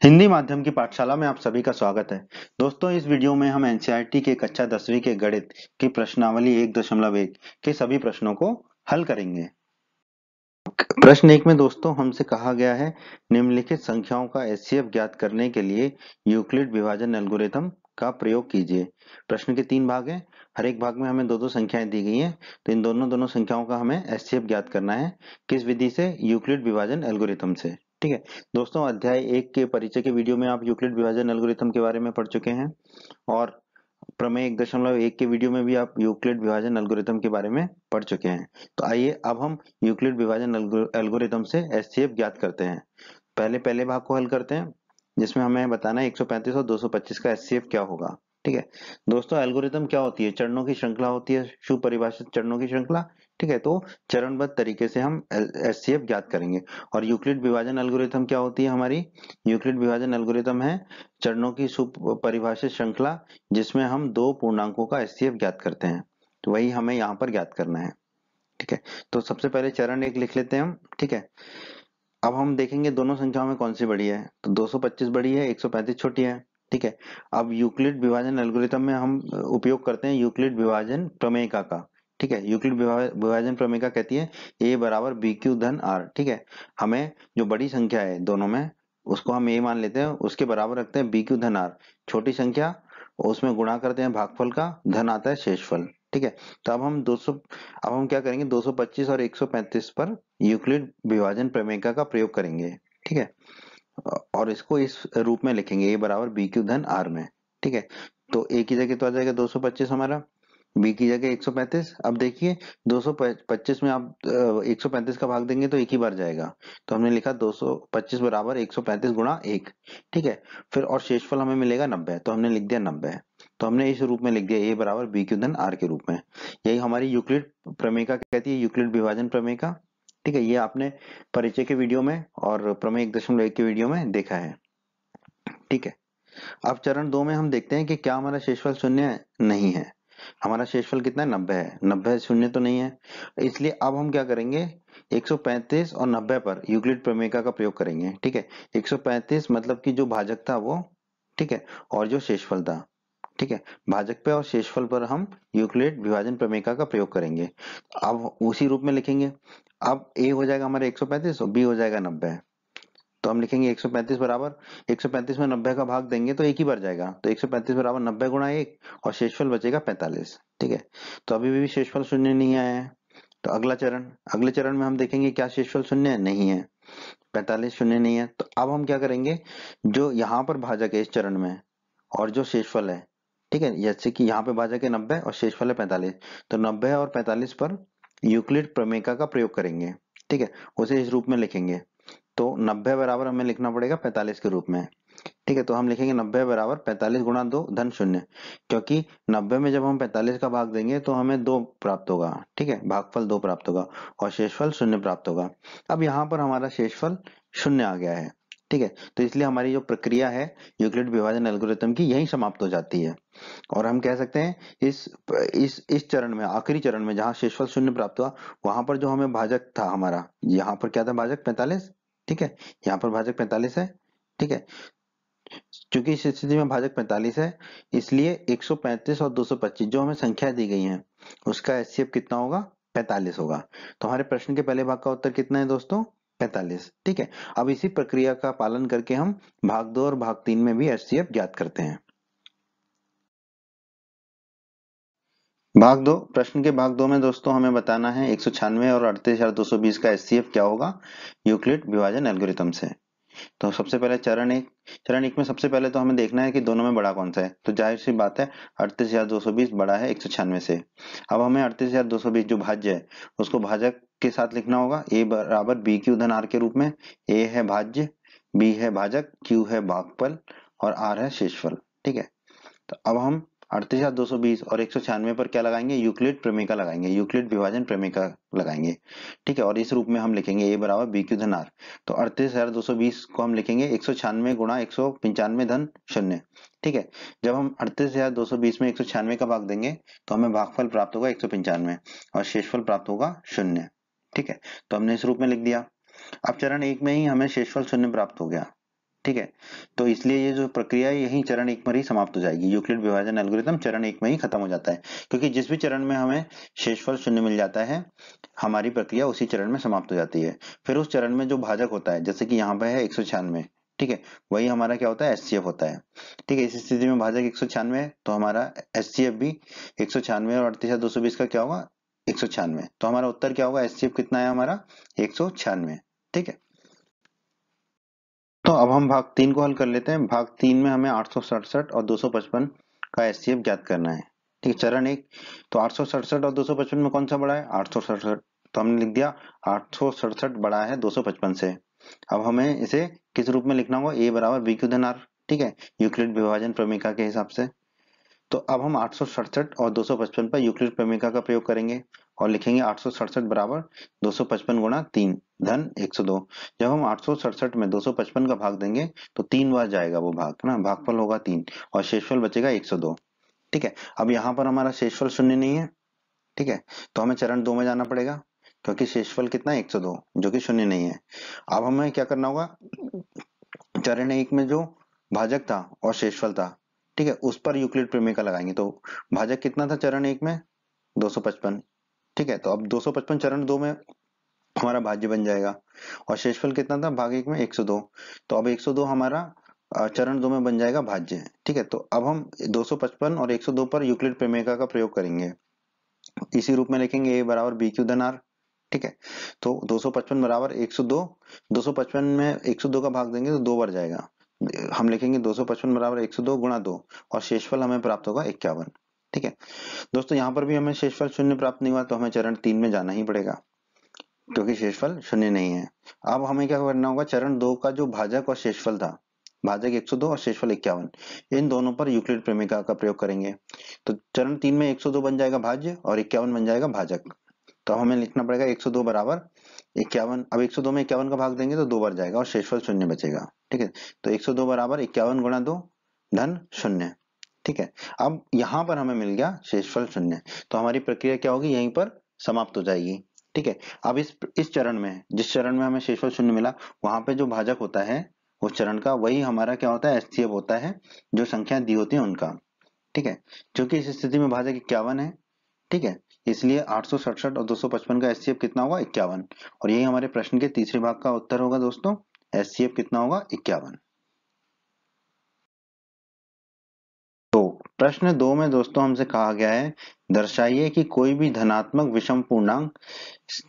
हिंदी माध्यम की पाठशाला में आप सभी का स्वागत है। दोस्तों, इस वीडियो में हम एनसीईआरटी के कक्षा 10वीं के गणित की प्रश्नावली 1.1 के सभी प्रश्नों को हल करेंगे। प्रश्न 1 में दोस्तों हमसे कहा गया है, निम्नलिखित संख्याओं का एचसीएफ ज्ञात करने के लिए यूक्लिड विभाजन एल्गोरिथम का प्रयोग कीजिए। प्रश्न के 3 भाग हैं। हर एक भाग में हमें दो संख्याएं दी गई हैं, तो इन दोनों संख्याओं का हमें एचसीएफ ज्ञात करना है। किस विधि से? यूक्लिड विभाजन एल्गोरिथम से। ठीक है दोस्तों, अध्याय 1 के परिचय के वीडियो में आप यूक्लिड विभाजन एल्गोरिथम के बारे में पढ़ चुके हैं और प्रमेय 1.1 के वीडियो में भी आप यूक्लिड विभाजन एल्गोरिथम के बारे में पढ़ चुके हैं। तो आइए अब हम यूक्लिड विभाजन एल्गोरिथम से एचसीएफ ज्ञात करते हैं। पहले पहले भाग को हल करते हैं, जिसमें हमें बताना है 135 और 225 का एचसीएफ क्या होगा। ठीक है दोस्तों, एल्गोरिथम क्या होती है? चरणों की श्रृंखला होती है, सुपरिभाषित चरणों की श्रृंखला। ठीक है, तो चरणबद्ध तरीके से हम एचसीएफ ज्ञात करेंगे। और यूक्लिड विभाजन एल्गोरिथम क्या होती है हमारी? यूक्लिड विभाजन एल्गोरिथम है चरणों की सुपरिभाषित श्रृंखला, जिसमें हम दो पूर्णांकों का एचसीएफ ज्ञात करते हैं। तो वही हमें यहाँ पर ज्ञात करना है। ठीक है, तो सबसे पहले चरण 1 लिख लेते हैं हम। ठीक है, अब हम देखेंगे दोनों संख्याओं में कौन सी बड़ी है। तो 225 बड़ी है, 135 छोटी है। ठीक है, अब यूक्लिड विभाजन एल्गोरिथम में हम उपयोग करते हैं यूक्लिड विभाजन प्रमेयिका का। ठीक है, यूक्लिड विभाजन प्रमेयिका कहती है a बराबर बी क्यू धन आर। ठीक है, हमें जो बड़ी संख्या है दोनों में, उसको हम a मान लेते हैं, उसके बराबर रखते हैं बी क्यू धन आर। छोटी संख्या, उसमें गुणा करते हैं भागफल का, धन आता है शेषफल। ठीक है, तो अब हम क्या करेंगे, 225 और 135 पर यूक्लिड विभाजन प्रमेयिका का प्रयोग करेंगे। ठीक है, और इसको इस रूप में लिखेंगे a बराबर बी क्यू धन आर में। ठीक है, तो a की जगह तो आ जाएगा 225 हमारा, b की जगह 135। अब देखिए 225 में आप 135 का भाग देंगे तो एक ही बार जाएगा, तो हमने लिखा 225 बराबर 135 गुणा 1। ठीक है, फिर और शेषफल हमें मिलेगा 90, तो हमने लिख दिया 90। तो हमने इस रूप में लिख दिया a बराबर बी क्यू धन आर के रूप में। यही हमारी यूक्लिड प्रमेयिका कहती है, यूक्लिड विभाजन प्रमेयिका। ठीक है, ये आपने परिचय के वीडियो में और प्रमेय 1.1 के वीडियो में देखा है। ठीक है, अब चरण 2 में हम देखते हैं कि क्या हमारा शेषफल शून्य है? नहीं है। हमारा शेषफल कितना है? 90 है। 90 शून्य तो नहीं है, इसलिए अब हम क्या करेंगे, 135 और 90 पर यूक्लिड प्रमेयिका का प्रयोग करेंगे। ठीक है, 135 मतलब कि जो भाजक था वो, ठीक है, और जो शेषफल था। ठीक है, भाजक पे और शेषफल पर हम यूक्लिड विभाजन प्रमेयिका का प्रयोग करेंगे। अब उसी रूप में लिखेंगे। अब a हो जाएगा हमारे 135 और b हो जाएगा 90। तो हम लिखेंगे 135 बराबर, 135 में 90 का भाग देंगे तो एक ही बार जाएगा, तो 135 बराबर 90 गुणा 1, और शेषफल बचेगा 45। ठीक है, तो अभी भी शेषफल शून्य नहीं आया है। तो अगले चरण में हम देखेंगे क्या शेषफल शून्य है? नहीं है। 45 शून्य नहीं है, तो अब हम क्या करेंगे, जो यहाँ पर भाजक है इस चरण में और जो शेषफल है, ठीक है, जैसे कि यहाँ पे भाजक है 90 और शेषफल है 45, तो 90 और 45 पर यूक्लिड प्रमेयिका का प्रयोग करेंगे। ठीक है, उसे इस रूप में लिखेंगे। तो 90 बराबर हमें लिखना पड़ेगा 45 के रूप में। ठीक है, तो हम लिखेंगे 90 बराबर 45 गुणा 2 धन शून्य, क्योंकि 90 में जब हम 45 का भाग देंगे तो हमें 2 प्राप्त होगा। ठीक है, भागफल 2 प्राप्त होगा और शेषफल शून्य प्राप्त होगा। अब यहाँ पर हमारा शेषफल शून्य आ गया है। ठीक है, तो इसलिए हमारी जो प्रक्रिया है यूक्लिड विभाजन एल्गोरिथम की, यही समाप्त हो जाती है। और हम कह सकते हैं इस चरण में, आखिरी चरण में जहां शेषफल शून्य प्राप्त हुआ, वहां पर जो हमें भाजक था हमारा, यहाँ पर क्या था भाजक? 45। ठीक है, यहाँ पर भाजक 45 है। ठीक है, क्योंकि इस स्थिति में भाजक 45 है, इसलिए 135 और 225 जो हमें संख्या दी गई है, उसका एचसीएफ कितना होगा? 45 होगा। तो हमारे प्रश्न के पहले भाग का उत्तर कितना है दोस्तों? 45। ठीक है, अब इसी प्रक्रिया का पालन करके हम भाग 2 और भाग 3 में भी एचसीएफ ज्ञात करते हैं। भाग 2, प्रश्न के भाग 2 में दोस्तों हमें बताना है 196 और 38,220 का एचसीएफ क्या होगा यूक्लिड विभाजन एल्गोरिथम से। तो सबसे पहले चरण 1 में सबसे पहले तो हमें देखना है कि दोनों में बड़ा कौन सा है। तो जाहिर सी बात है 38,220 बड़ा है 196 से। अब हमें 38,220 जो भाज्य है उसको भाजक के साथ लिखना होगा, a बराबर बी क्यू धन आर के रूप में। a है भाज्य, b है भाजक, q है भागफल और r है शेषफल। ठीक है, तो अब हम 38,220 और 196 पर क्या लगाएंगे? यूक्लिड प्रमेयिका लगाएंगे, यूक्लिड विभाजन प्रमेयिका लगाएंगे। ठीक है, और इस रूप में हम लिखेंगे a बराबर बी क्यू धन आर। तो 38,220 को हम लिखेंगे 196 गुणा 195 धन शून्य। ठीक है, जब हम 38,220 में 196 का भाग देंगे तो हमें भागफल प्राप्त होगा 195 और शेषफल प्राप्त होगा शून्य। ठीक है, तो हमने इस रूप में लिख दिया। अब चरण 1 में ही हमें शेषफल शून्य प्राप्त हो गया। ठीक है। तो इसलिए ये जो प्रक्रिया है यही चरण 1 पर ही समाप्त हो जाएगी। यूक्लिड विभाजन एल्गोरिथम चरण 1 में ही खत्म हो जाता है, क्योंकि जिस भी चरण में हमें शेषफल शून्य मिल जाता है हमारी प्रक्रिया उसी चरण में समाप्त हो जाती है। फिर उस चरण में जो भाजक होता है, जैसे कि यहाँ पे है 196, ठीक है, वही हमारा क्या होता है, एचसीएफ होता है। ठीक है, इस स्थिति में भाजक 196 है तो हमारा एचसीएफ भी 196 और 38,220 का क्या होगा, 196। तो हमारा उत्तर क्या होगा, एचसीएफ कितना है हमारा, 196। ठीक है, तो अब हम भाग 3 को हल कर लेते हैं। भाग 3 में हमें 867 और 255 का एचसीएफ ज्ञात करना है। ठीक है, चरण 1, तो 867 और 255 में कौन सा बड़ा है, 867, तो हमने लिख दिया 867 बड़ा है 255 से। अब हमें इसे किस रूप में लिखना होगा, ए बराबर बी क्यू धन आर। ठीक है, यूक्लिड विभाजन प्रमेयिका के हिसाब से। तो अब हम 867 और 255 पर यूक्लिड प्रमेयिका का प्रयोग करेंगे और लिखेंगे 867 बराबर 255 गुणा 3 धन 102। जब हम 867 में 255 का भाग देंगे तो 3 बार जाएगा वो भाग ना, भागफल होगा 3 और शेषफल बचेगा 102। ठीक है, अब यहाँ पर हमारा शेषफल शून्य नहीं है। ठीक है, तो हमें चरण 2 में जाना पड़ेगा, क्योंकि शेषफल कितना है, 102, जो कि शून्य नहीं है। अब हमें क्या करना होगा, चरण 1 में जो भाजक था और शेषफल था, ठीक है, उस पर यूक्लिड प्रमेय लगाएंगे। तो भाजक कितना था चरण 1 में, 255। ठीक है, तो अब 255 चरण 2 में हमारा भाज्य बन जाएगा और शेषफल कितना था भाग 1 में, 102। तो अब 102 हमारा चरण 2 में बन जाएगा भाज्य। ठीक है, तो अब हम 255 और 102 पर यूक्लिड प्रमेय का प्रयोग करेंगे। इसी रूप में लिखेंगे ए बराबर बी क्यू धन आर। ठीक है, तो 255 बराबर 102, 255 में 102 का भाग देंगे तो 2 बार जाएगा। हम लिखेंगे 255 बराबर 102 गुणा 2 और शेषफल हमें प्राप्त होगा 51। ठीक है दोस्तों, यहाँ पर भी हमें शेषफल शून्य प्राप्त नहीं हुआ तो हमें चरण 3 में जाना ही पड़ेगा, क्योंकि शेषफल शून्य नहीं है। अब हमें क्या करना होगा, चरण 2 का जो भाजक और शेषफल था, भाजक 102 और शेषफल 51, इन दोनों पर यूक्लिड प्रमेय का प्रयोग करेंगे। तो चरण 3 में 102 बन जाएगा भाज्य और 51 बन जाएगा भाजक। तो हमें लिखना पड़ेगा 102 बराबर 51। अब 102 में 51 का भाग देंगे तो 2 बार जाएगा और शेषफल शून्य बचेगा। ठीक है, तो 102 बराबर 51 गुणा 2 धन 0। ठीक है, अब यहाँ पर हमें मिल गया शेषफल शून्य, तो हमारी प्रक्रिया क्या होगी, यहीं पर समाप्त हो जाएगी। ठीक है, अब इस चरण में, जिस चरण में हमें शेषफल शून्य मिला, वहां पे जो भाजक होता है उस चरण का, वही हमारा क्या होता है, एचसीएफ होता है, जो संख्या दी होती है उनका। ठीक है, क्योंकि इस स्थिति में भाजक 51 है। ठीक है, इसलिए 867 और 255 का एचसीएफ कितना होगा, 51। और यही हमारे प्रश्न के तीसरे भाग का उत्तर होगा दोस्तों, एचसीएफ कितना होगा, 51। तो प्रश्न 2 में दोस्तों हमसे कहा गया है, दर्शाइए कि कोई भी धनात्मक विषम पूर्णांक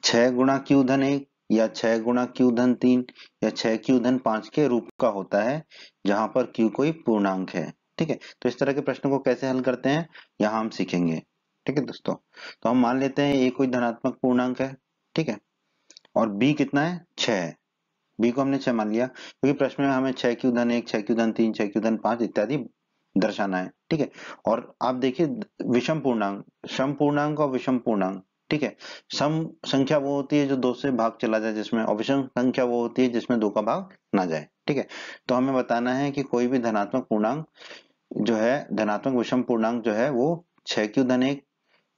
6 गुणा क्यू धन 1 या 6 गुणा क्यू धन 3 या 6 क्यू धन 5 के रूप का होता है, जहां पर क्यू कोई पूर्णांक है। ठीक है, तो इस तरह के प्रश्न को कैसे हल करते हैं यहाँ हम सीखेंगे। ठीक है दोस्तों, तो हम मान लेते हैं ए कोई धनात्मक पूर्णांक है। ठीक है, और बी कितना है, 6 है। बी को हमने 6 मान लिया, क्योंकि प्रश्न में हमें 6 क्यू धन 1, 6 क्यू धन 3, 6 क्यू धन 5 इत्यादि दर्शाना है। ठीक है, और आप देखिए विषम पूर्णांक, सम पूर्णांक और विषम पूर्णांक। ठीक है, सम संख्या वो होती है जो 2 से भाग चला जाए जिसमें, और विषम संख्या वो होती है जिसमें 2 का भाग ना जाए। ठीक है, तो हमें बताना है कि कोई भी धनात्मक पूर्णांक जो है, धनात्मक विषम पूर्णांक जो है वो 6 क्यू धन 1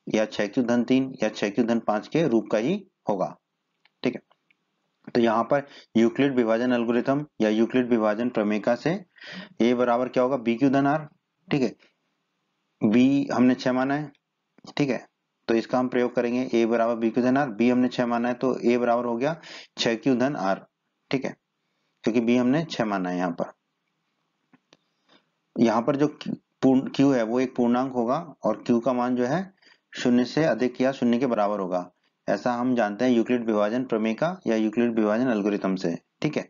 या 6 क्यू धन 3 या 6 क्यू धन 5 के रूप का ही होगा। ठीक है, तो यहाँ पर यूक्लिड विभाजन एल्गोरिथम या यूक्लिड विभाजन प्रमेयिका से ए बराबर क्या होगा, बी क्यू धन आर। ठीक है, बी हमने 6 माना है। ठीक है, तो इसका हम प्रयोग करेंगे, ए बराबर बी क्यू धन आर, बी हमने 6 माना है तो ए बराबर हो गया 6 क्यू धन आर। ठीक है, क्योंकि बी हमने 6 माना है। यहाँ पर जो क्यू है वो एक पूर्णांक होगा और क्यू का मान जो है शून्य से अधिक या शून्य के बराबर होगा, ऐसा हम जानते हैं यूक्लिड विभाजन प्रमेयिका या यूक्लिड विभाजन एल्गोरिथम से। ठीक है,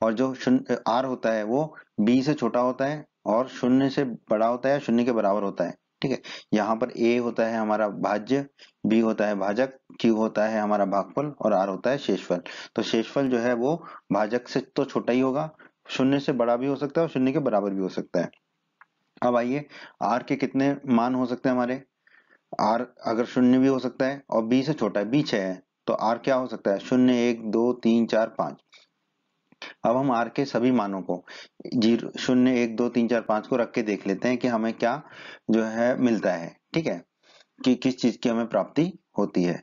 और जो शून्य आर होता है वो बी से छोटा होता है और शून्य से बड़ा होता है, शून्य के बराबर होता है। ठीक है, यहाँ पर ए होता है हमारा भाज्य, बी होता है भाजक, क्यू होता है हमारा भागफल और आर होता है शेषफल। तो शेषफल जो है वो भाजक से तो छोटा ही होगा, शून्य से बड़ा भी हो सकता है और शून्य के बराबर भी हो सकता है। अब आइए, आर के कितने मान हो सकते हैं हमारे, आर अगर शून्य भी हो सकता है और बी से छोटा है, बी 6 है, तो आर क्या हो सकता है, 0, 1, 2, 3, 4, 5। अब हम आर के सभी मानों को 0, 0, 1, 2, 3, 4, 5 को रख के देख लेते हैं कि हमें क्या जो है मिलता है। ठीक है, कि किस चीज की हमें प्राप्ति होती है।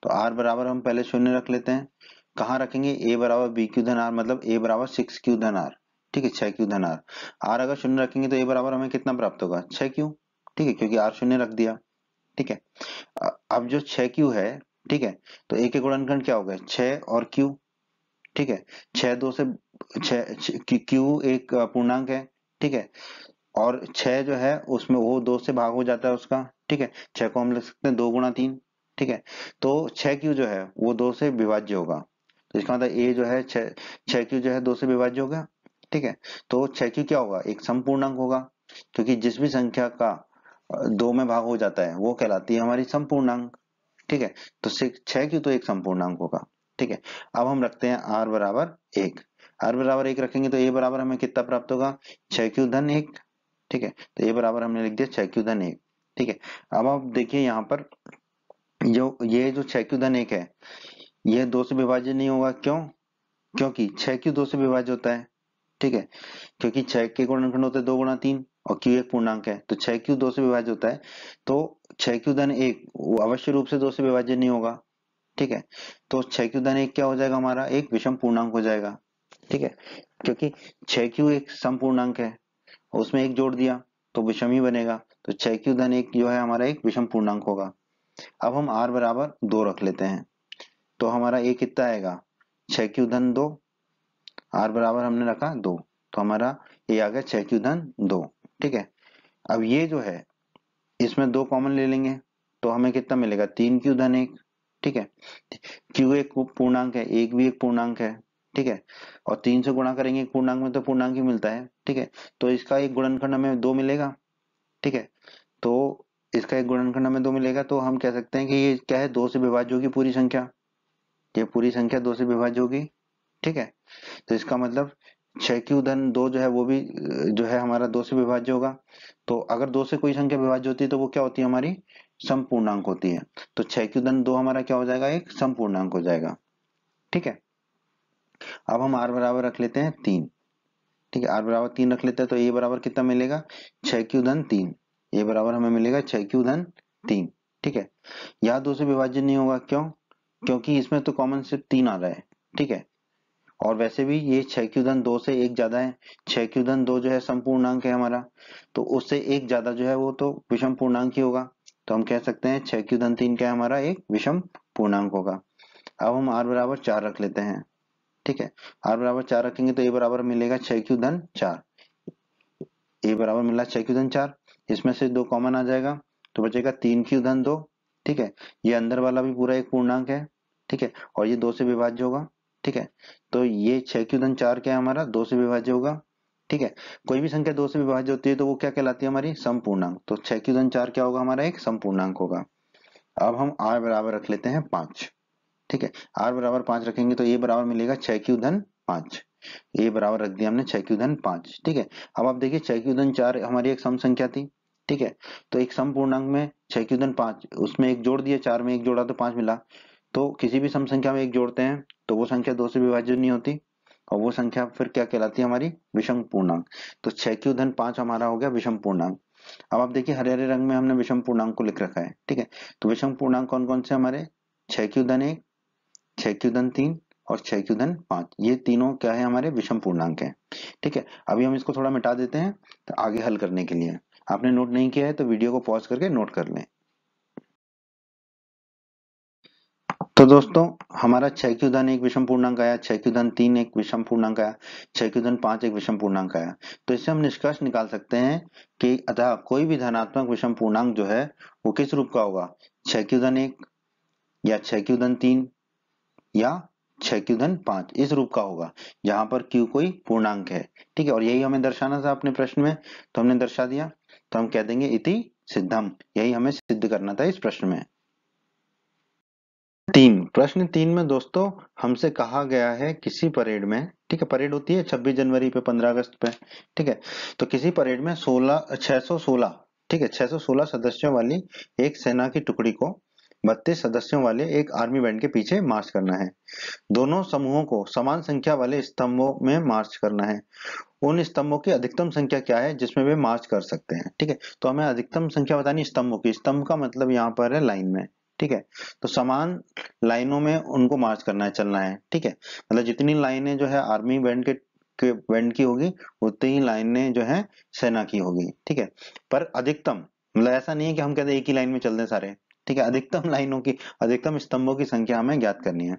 तो आर बराबर हम पहले 0 रख लेते हैं, कहाँ रखेंगे, a बराबर b क्यू धन r, मतलब a बराबर 6 क्यू धन r, ठीक है, 6 क्यू धन r। r अगर शून्य रखेंगे तो a बराबर हमें कितना प्राप्त होगा, 6 क्यू, ठीक है, क्योंकि r शून्य रख दिया, ठीक है। अब जो 6 क्यू है, ठीक है, तो a के गुणनखंड क्या हो गए, 6 और q, ठीक है। 6 2 से 6 क्यू एक पूर्णांक है, ठीक है, और 6 जो है उसमें वो 2 से भाग हो जाता है उसका, ठीक है। 6 को हम लिख सकते हैं 2 गुणा 3, ठीक है। तो 6 क्यू जो है वो 2 से विभाज्य होगा, तो इसका मतलब a जो है 6 क्यू जो है 2 से विभाज्य होगा, ठीक है। तो 6 क्यू क्या होगा, एक समपूर्णांक होगा, क्योंकि जिस भी संख्या का 2 में भाग हो जाता है वो कहलाती है हमारी समपूर्णांक, ठीक है। तो 6 क्यू तो एक समपूर्णांक होगा, ठीक है। अब हम रखते हैं r बराबर 1, r बराबर 1 रखेंगे तो a बराबर हमें कितना प्राप्त होगा, 6 क्यू धन 1, ठीक है। तो a बराबर हमने लिख दिया 6 क्यू धन 1, ठीक है। अब आप देखिए यहाँ पर जो ये जो 6 क्यू धन 1 है ये 2 से विभाज्य नहीं होगा, क्यों, क्योंकि 6 क्यू 2 से विभाज्य होता है, ठीक है, क्योंकि 6 के गुणनखंड होते हैं 2 गुणा 3 और q एक पूर्णांक है, तो 6 क्यू 2 से विभाज्य होता है, तो 6 क्यू धन 1 वो अवश्य रूप से 2 से विभाज्य नहीं होगा, ठीक है। तो 6 क्यू धन 1 क्या हो जाएगा, हमारा एक विषम पूर्णांक हो जाएगा, ठीक है, क्योंकि 6 क्यू एक सम पूर्णांक है, उसमें एक जोड़ दिया तो विषम ही बनेगा, तो 6 क्यू धन 1 जो है हमारा एक विषम पूर्णांक होगा। अब हम r बराबर 2 रख लेते हैं, तो हमारा a कितना आएगा, 6 क्यू धन 2, r बराबर हमने रखा 2, तो हमारा a आ गया 6 क्यू धन 2, ठीक है। अब ये जो है इसमें 2 कॉमन ले लेंगे तो हमें कितना मिलेगा, 3 क्यू धन 1, ठीक है। q एक पूर्णांक है, एक भी एक पूर्णांक है, ठीक है, और 3 से गुणा करेंगे एक पूर्णांक में तो पूर्णांक ही मिलता है, ठीक है। तो इसका एक गुणनखंड हमें 2 मिलेगा, ठीक है। तो इसका एक गुणनखंड हमें 2 मिलेगा, तो हम कह सकते हैं कि ये क्या है, 2 से विभाज्य होगी पूरी संख्या, ये पूरी संख्या 2 से विभाज्य होगी, ठीक है। तो इसका मतलब 6 क्यू धन 2 जो है वो भी जो है हमारा 2 से विभाज्य होगा, तो अगर 2 से कोई संख्या विभाज्य होती है तो वो क्या होती है, हमारी समपूर्णांक होती है, तो 6 क्यू धन 2 हमारा क्या हो जाएगा, एक समपूर्णांक हो जाएगा, ठीक है। अब हम r बराबर रख लेते हैं 3, ठीक है, r बराबर 3 रख लेते हैं, तो a बराबर कितना मिलेगा, 6 क्यू धन 3, a बराबर हमें मिलेगा 6 क्यू धन 3, ठीक है। यहाँ 2 से विभाज्य नहीं होगा, क्यों, क्योंकि इसमें तो कॉमन सिर्फ 3 आ रहा है, ठीक है, और वैसे भी ये 6 क्यू धन 2 से एक ज्यादा है, 6 क्यू धन 2 जो है संपूर्णांक है हमारा, तो उससे एक ज्यादा जो है वो तो विषम पूर्णांक ही होगा, तो हम कह सकते हैं 6 क्यू धन 3 क्या है, हमारा एक विषम पूर्णांक होगा। अब हम r बराबर 4 रख लेते हैं, ठीक है, r बराबर 4 रखेंगे तो a बराबर मिलेगा 6 क्यू धन 4, a बराबर मिला 6 क्यू धन 4, इसमें से 2 कॉमन आ जाएगा तो बचेगा 3 क्यू धन 2, ठीक है। ये अंदर वाला भी पूरा एक पूर्णांक है, ठीक है, और ये 2 से विभाज्य होगा, ठीक है। तो ये 6 क्यू धन 4 क्या है, हमारा 2 से विभाज्य होगा, ठीक है। कोई भी संख्या 2 से विभाज्य होती है तो वो क्या कहलाती है, हमारी समपूर्णांक, तो 6 क्यू धन 4 क्या होगा, हमारा एक समपूर्णांक होगा। अब हम r बराबर रख लेते हैं 5, ठीक है, r बराबर 5 रखेंगे तो ये बराबर मिलेगा 6 क्यू धन 5, ये बराबर रख दिया हमने 6 क्यू धन 5, ठीक है। अब आप देखिए 6 क्यू धन 4 हमारी एक सम संख्या थी, ठीक है, तो एक सम पूर्णांक में 6 क्यू धन 5 उसमें एक जोड़ दिया, 4 में एक जोड़ा तो 5 मिला, तो किसी भी सम संख्या में एक जोड़ते हैं तो वो संख्या 2 से विभाज्य नहीं होती, और वो संख्या फिर क्या कहलाती है, हमारी विषम पूर्णांक, तो 6 क्यू धन 5 हमारा हो गया विषम पूर्णांक। अब आप देखिए हरे हरे रंग में हमने विषम पूर्णांक को लिख रखा है, ठीक है, तो विषम पूर्णांक कौन कौन से हमारे, 6 क्यू धन 1, 6 क्यू धन 3 और 6 क्यू धन 5, ये तीनों क्या है, हमारे विषम पूर्णांक है, ठीक है। अभी हम इसको थोड़ा मिटा देते हैं तो आगे हल करने के लिए, आपने नोट नहीं किया है तो वीडियो को पॉज करके नोट कर लें। तो दोस्तों हमारा 6 क्यू धन एक विषम पूर्णांक आया, 6 क्यू धन 3 एक विषम पूर्णांक आया, 6 क्यू धन 5 एक विषम पूर्णांक आया, तो इससे हम निष्कर्ष निकाल सकते हैं कि अतः कोई भी धनात्मक विषम पूर्णांक जो है वो किस रूप का होगा, 6 क्यू धन 1 या 6 क्यू धन 3 या 6 क्यू धन 5 इस रूप का होगा, जहां पर q कोई पूर्णांक है, ठीक है, और यही हमें दर्शाना था अपने प्रश्न में, तो हमने दर्शा दिया, तो हम कह देंगे इति सिद्धम, यही हमें सिद्ध करना था इस प्रश्न में। प्रश्न 3 में दोस्तों हमसे कहा गया है किसी परेड में, ठीक है, परेड होती है 26 जनवरी पे, 15 अगस्त पे, ठीक है, तो किसी परेड में 616, ठीक है, 616 सदस्यों वाली एक सेना की टुकड़ी को 32 सदस्यों वाले एक आर्मी बैंड के पीछे मार्च करना है। दोनों समूहों को समान संख्या वाले स्तंभों में मार्च करना है। उन स्तंभों की अधिकतम संख्या क्या है जिसमें वे मार्च कर सकते हैं, ठीक है, तो हमें अधिकतम संख्या बतानी स्तंभों की, स्तंभ का मतलब यहाँ पर है लाइन में, ठीक है। तो समान लाइनों में उनको मार्च करना है, चलना है, ठीक है। मतलब जितनी लाइनें जो है आर्मी बैंड के बैंड की होगी, उतनी ही लाइनें जो है सेना की होगी, ठीक है। पर अधिकतम, मतलब ऐसा नहीं है कि हम कहते हैं एक ही लाइन में चल दें सारे, ठीक है। अधिकतम लाइनों की, अधिकतम स्तंभों की संख्या हमें ज्ञात करनी है।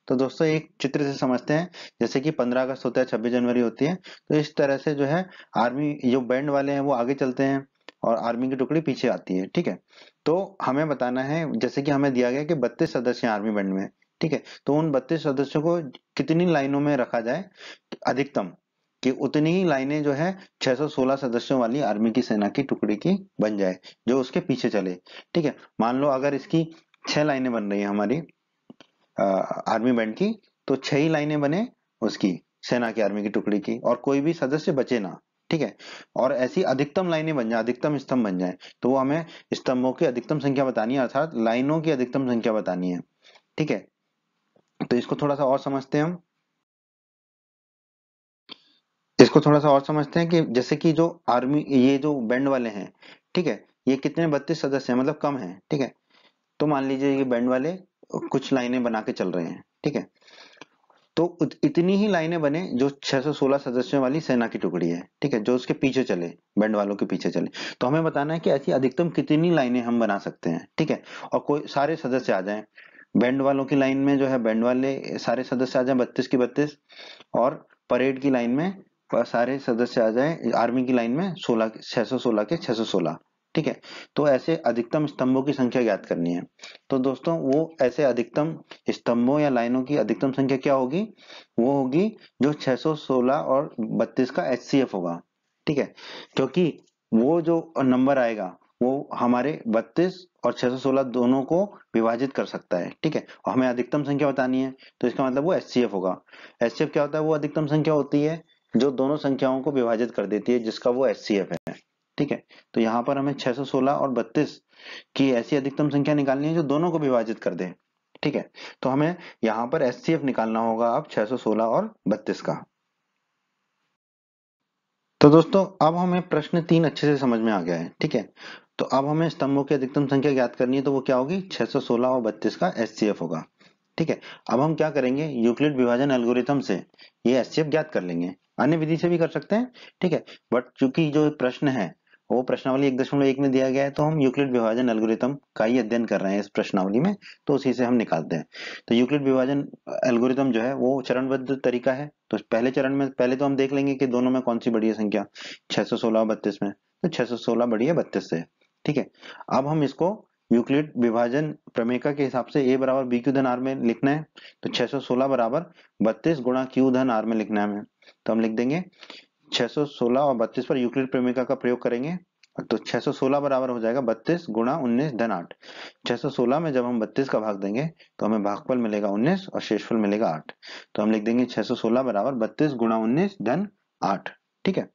तो दोस्तों एक चित्र से समझते हैं, जैसे कि 15 अगस्त होता है, 26 जनवरी होती है, तो इस तरह से जो है आर्मी जो बैंड वाले हैं वो आगे चलते हैं और आर्मी की टुकड़ी पीछे आती है, ठीक है। तो हमें बताना है, जैसे कि हमें दिया गया कि 32 सदस्य हैं आर्मी बैंड में, ठीक है। तो उन 32 सदस्यों को कितनी लाइनों में रखा जाए अधिकतम, कि उतनी ही लाइनें जो है 616 सदस्यों वाली आर्मी की सेना की टुकड़ी की बन जाए, जो उसके पीछे चले, ठीक है। मान लो अगर इसकी 6 लाइनें बन रही है हमारी आर्मी बैंड की, तो 6 ही लाइनें बने उसकी सेना की आर्मी की टुकड़ी की, और कोई भी सदस्य बचे ना, ठीक है। और ऐसी अधिकतम लाइनें बन जाए, अधिकतम स्तंभ बन जाए, तो वो हमें स्तंभों की अधिकतम संख्या बतानी है, अर्थात लाइनों की अधिकतम संख्या बतानी है, ठीक है। तो इसको थोड़ा सा और समझते हैं हम, इसको थोड़ा सा और समझते हैं कि जैसे कि जो आर्मी, ये जो बैंड वाले हैं, ठीक है, ये कितने 32 सदस्य हैं, मतलब कम है, ठीक है। तो मान लीजिए ये बैंड वाले कुछ लाइनें बना के चल रहे हैं, ठीक है। तो इतनी ही लाइनें बने जो 616 सदस्यों वाली सेना की टुकड़ी है, ठीक है, जो उसके पीछे चले, बैंड वालों के पीछे चले। तो हमें बताना है कि ऐसी अधिकतम कितनी लाइनें हम बना सकते हैं, ठीक है। और कोई सारे सदस्य आ जाएं बैंड वालों की लाइन में, जो है बैंड वाले सारे सदस्य आ जाएं 32 की 32, और परेड की लाइन में सारे सदस्य आ जाएं आर्मी की लाइन में 16, 616 के 616, ठीक है। तो ऐसे अधिकतम स्तंभों की संख्या ज्ञात करनी है। तो दोस्तों वो ऐसे अधिकतम स्तंभों या लाइनों की अधिकतम संख्या क्या होगी, वो होगी जो 616 और 32 का एचसीएफ होगा, ठीक है। क्योंकि वो जो नंबर आएगा वो हमारे 32 और 616 दोनों को विभाजित कर सकता है, ठीक है। और हमें अधिकतम संख्या बतानी है, तो इसका मतलब वो एचसीएफ होगा। एचसीएफ क्या होता है, वो अधिकतम संख्या होती है जो दोनों संख्याओं को विभाजित कर देती है, जिसका वो एचसीएफ है, ठीक है। तो यहाँ पर हमें 616 और 32 की ऐसी अधिकतम संख्या निकालनी है जो दोनों को विभाजित कर दे, ठीक है। तो हमें यहाँ पर एचसीएफ निकालना होगा अब 616 और 32 का। तो दोस्तों अब हमें प्रश्न 3 अच्छे से समझ में आ गया है, ठीक है। तो अब हमें स्तंभों की अधिकतम संख्या ज्ञात करनी है, तो वो क्या होगी, 616 और 32 का एचसीएफ होगा, ठीक है। अब हम क्या करेंगे, यूक्लिड विभाजन एल्गोरिथम से ये एचसीएफ ज्ञात कर लेंगे, अन्य विधि से भी कर सकते हैं, ठीक है। बट चूंकि जो प्रश्न है वो प्रश्नावली 1.1 में दिया गया है, तो हम यूक्लिड विभाजन एल्गोरिथम का ही अध्ययन कर रहे हैं इस प्रश्नावली में, तो उसी से हम निकालते हैं। तो यूक्लिड विभाजन एल्गोरिथम जो है वो चरणबद्ध तरीका है। तो पहले चरण में पहले तो हम देख लेंगे कि दोनों में कौन सी बड़ी है संख्या, 616 और 32 में, तो 616 बड़ी है 32 से, ठीक है। अब हम इसको यूक्लिड विभाजन प्रमेयका के हिसाब से a बराबर बी क्यू धन आर में लिखना है, तो 616 बराबर 32 गुणा क्यू धन आर में लिखना है हमें। तो हम लिख देंगे 616 और 32 पर यूक्लिड प्रमेयका का प्रयोग करेंगे, तो 616 बराबर हो जाएगा 32 गुणा 19 धन 8। 616 में जब हम 32 का भाग देंगे तो हमें भागफल मिलेगा 19 और शेषफल मिलेगा 8। तो हम लिख देंगे 616 बराबर 32 गुणा 19 धन 8, ठीक है।